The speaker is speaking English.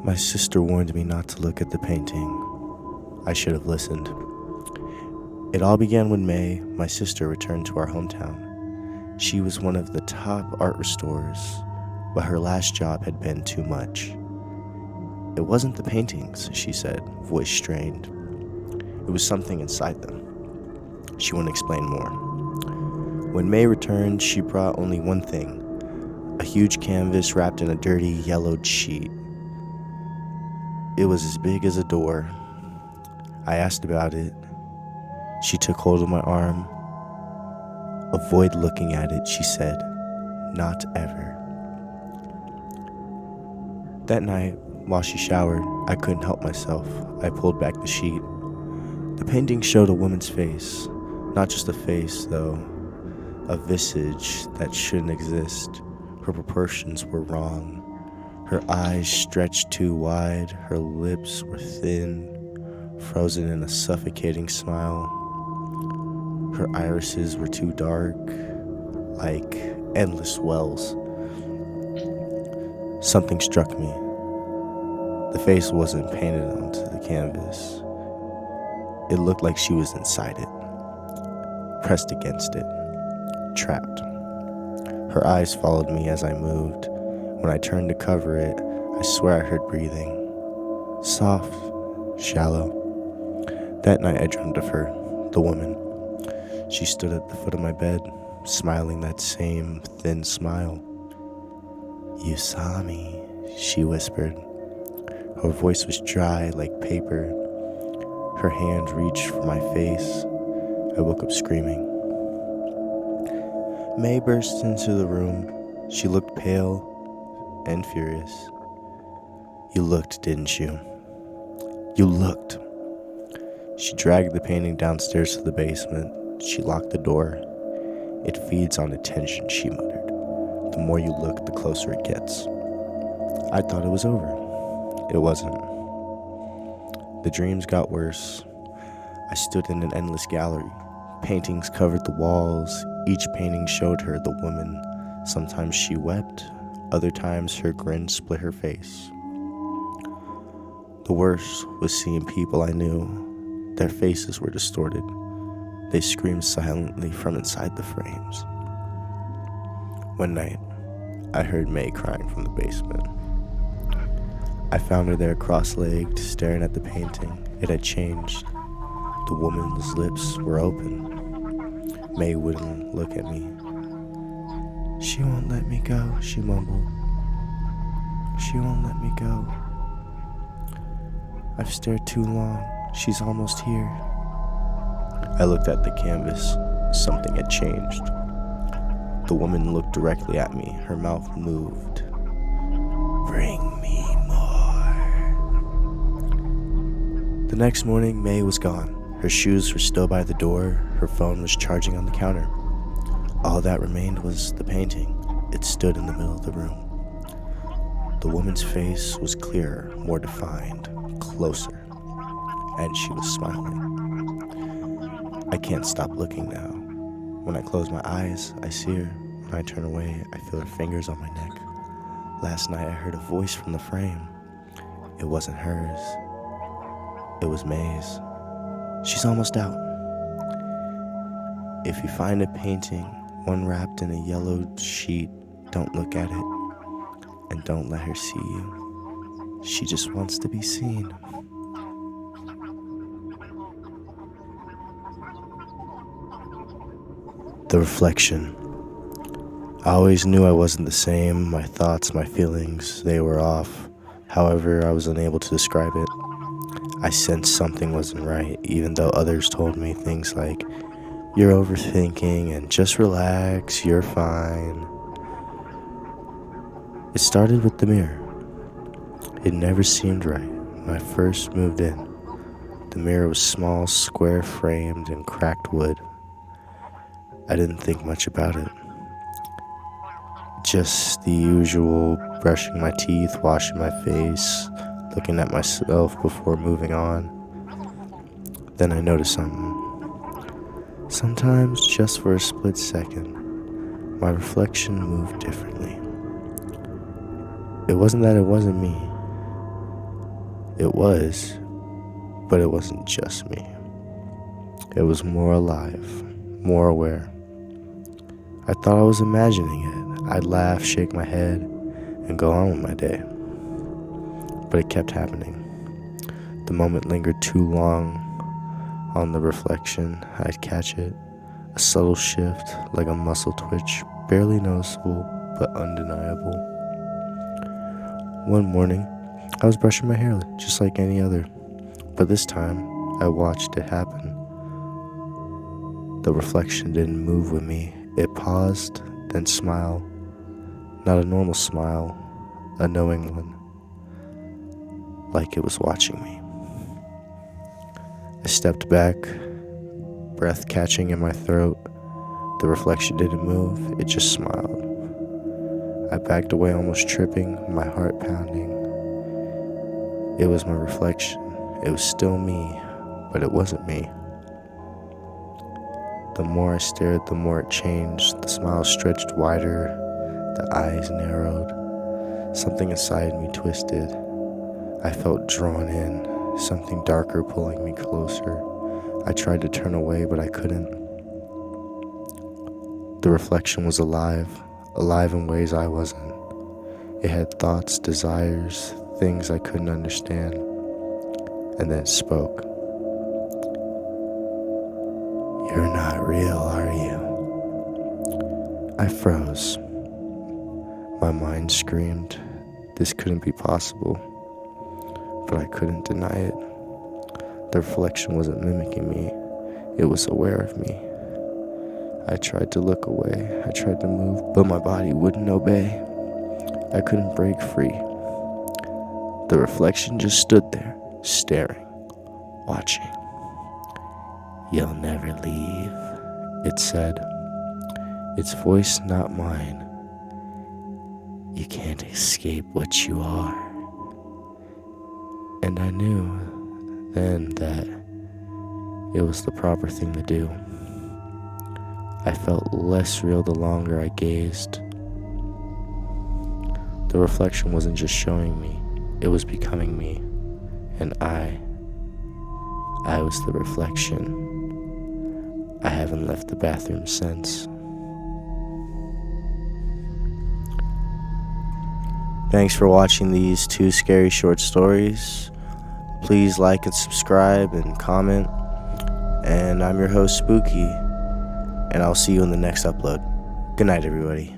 My sister warned me not to look at the painting. I should have listened. It all began when May, my sister, returned to our hometown. She was one of the top art restorers, but her last job had been too much. It wasn't the paintings, she said, voice strained. It was something inside them. She wouldn't explain more. When May returned, she brought only one thing, a huge canvas wrapped in a dirty, yellowed sheet. It was as big as a door. I asked about it. She took hold of my arm. Avoid looking at it, she said. Not ever. That night, while she showered, I couldn't help myself. I pulled back the sheet. The painting showed a woman's face. Not just a face, though. A visage that shouldn't exist. Her proportions were wrong. Her eyes stretched too wide. Her lips were thin, frozen in a suffocating smile. Her irises were too dark, like endless wells. Something struck me. The face wasn't painted onto the canvas. It looked like she was inside it, pressed against it, trapped. Her eyes followed me as I moved. When I turned to cover it, I swear I heard breathing. Soft, shallow. That night I dreamed of her, the woman. She stood at the foot of my bed, smiling that same thin smile. "You saw me," she whispered. Her voice was dry like paper. Her hand reached for my face. I woke up screaming. May burst into the room. She looked pale and furious. "You looked, didn't you? You looked." She dragged the painting downstairs to the basement. She locked the door. "It feeds on attention," she muttered. "The more you look, the closer it gets." I thought it was over. It wasn't. The dreams got worse. I stood in an endless gallery. Paintings covered the walls. Each painting showed her the woman. Sometimes she wept. Other times her grin split her face. The worst was seeing people I knew. Their faces were distorted. They screamed silently from inside the frames. One night, I heard May crying from the basement. I found her there cross-legged, staring at the painting. It had changed. The woman's lips were open. May wouldn't look at me. "She won't let me go," she mumbled. "She won't let me go. I've stared too long. She's almost here." I looked at the canvas. Something had changed. The woman looked directly at me. Her mouth moved. "Bring me more." The next morning, May was gone. Her shoes were still by the door. Her phone was charging on the counter. All that remained was the painting. It stood in the middle of the room. The woman's face was clearer, more defined, closer, and she was smiling. I can't stop looking now. When I close my eyes, I see her. When I turn away, I feel her fingers on my neck. Last night I heard a voice from the frame. It wasn't hers. It was May's. "She's almost out. If you find a painting, one wrapped in a yellowed sheet, don't look at it, and don't let her see you. She just wants to be seen." The reflection. I always knew I wasn't the same. My thoughts, my feelings, they were off. However, I was unable to describe it. I sensed something wasn't right, even though others told me things like, "You're overthinking," and "Just relax, you're fine." It started with the mirror. It never seemed right when I first moved in. The mirror was small, square framed, and cracked wood. I didn't think much about it. Just the usual brushing my teeth, washing my face, looking at myself before moving on. Then I noticed something. Sometimes, just for a split second, my reflection moved differently. It wasn't that it wasn't me. It was, but it wasn't just me. It was more alive, more aware. I thought I was imagining it. I'd laugh, shake my head, and go on with my day. But it kept happening. The moment lingered too long on the reflection. I'd catch it, a subtle shift, like a muscle twitch, barely noticeable, but undeniable. One morning, I was brushing my hair just like any other, but this time, I watched it happen. The reflection didn't move with me. It paused, then smiled. Not a normal smile, a knowing one, like it was watching me. I stepped back, breath catching in my throat. The reflection didn't move, it just smiled. I backed away, almost tripping, my heart pounding. It was my reflection. It was still me, but it wasn't me. The more I stared, the more it changed. The smile stretched wider, the eyes narrowed. Something inside me twisted. I felt drawn in, something darker pulling me closer. I tried to turn away, but I couldn't. The reflection was alive in ways I wasn't. It had thoughts, desires, things I couldn't understand. And then it spoke. "You're not real, are you?" I froze. My mind screamed. This couldn't be possible. But I couldn't deny it. The reflection wasn't mimicking me. It was aware of me. I tried to look away. I tried to move, but my body wouldn't obey. I couldn't break free. The reflection just stood there, staring, watching. "You'll never leave," it said. Its voice, not mine. "You can't escape what you are." And I knew then that it was the proper thing to do. I felt less real the longer I gazed. The reflection wasn't just showing me, it was becoming me. And I was the reflection. I haven't left the bathroom since. Thanks for watching these 2 scary short stories. Please like and subscribe and comment. And I'm your host, Spooky, and I'll see you in the next upload. Good night, everybody.